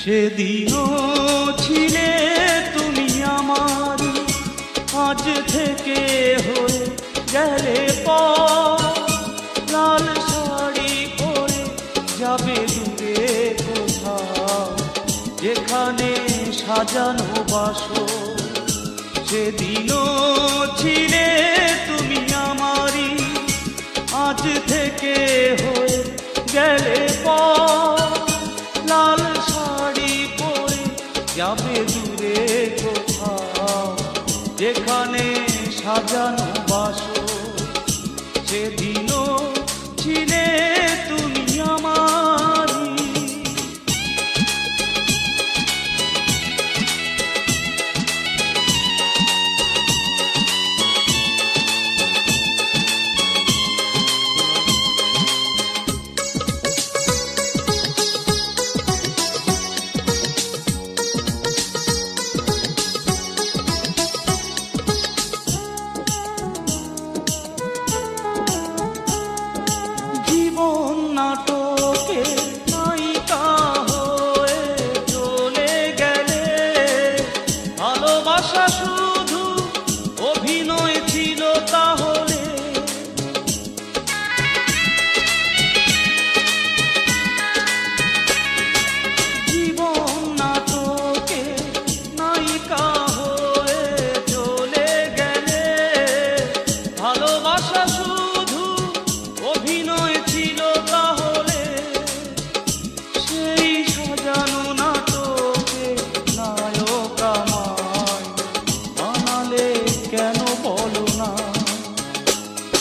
সেদিনও ছিলে তুমি আমার, আজ থেকে হয়ে গেলে পর। লাল শাড়ি পরে যাবে দূরে কোথাও, যেখানে সাজানো বাসর। সেদিনও ছিলে তুমি আমারই, আজ থেকে হয়ে গেলে পর। লাল শাড়ি পরে যাবে দূরে কোথাও, যেখানে সাজানো বাসর। সেদিনও ছিলে তুমি আমারই। নাটকে নায়িকা হয়ে চলে গেলে, ভালোবাসা শুধু অভিনয় ছিল তাহলে। জীবন নাটকে নায়িকা হয়ে চলে গেলে, ভালোবাসা শুধু অভিনয় ছিল তাহলে। সেই সাজানো নাটকে নায়ক আমায় বানালে কেন বলো না।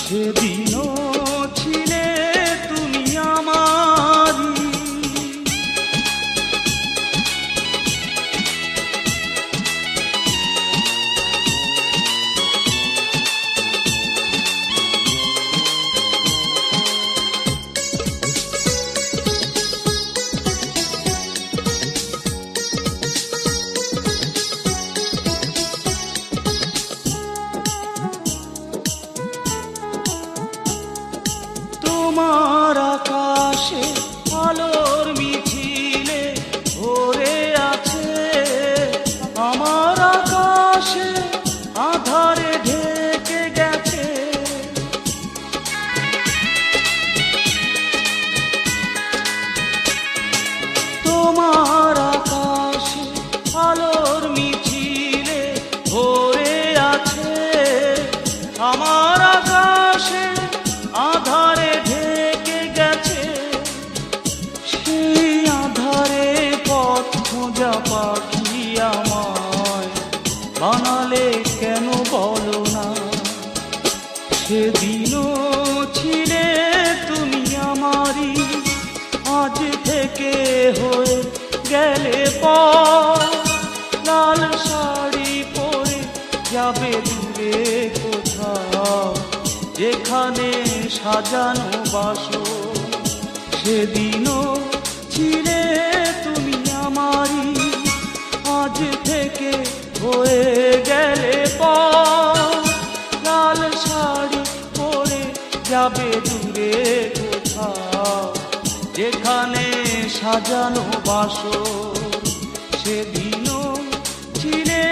সেদিনও ছিলে তুমি আমারই। তোমার আকাশে আলোর মিছিলে ভরে আছে, আমার আকাশে আধারে ঢেকে গেছে। তোমার আকাশে আলোর মিছিলে ভরে আছে, আমার আকাশে আধারে ঢেকে গেছে। সেই আধারে পথ খোঁজা পাখি আমায় বানালে কেন বলো না। সেদিনও ছিলে তুমি আমারই, আজ থেকে হয়ে গেলে পর। লাল শাড়ি পরে যাবে দূরে কোথাও, যেখানে সাজানো বাসর। সেদিনও ছিলে তুমি আমারই, আজ থেকে হয়ে গেলে পর। লাল শাড়ি পরে যাবে দূরে কোথাও, যেখানে সাজানো বাসর। সেদিনও ছিলে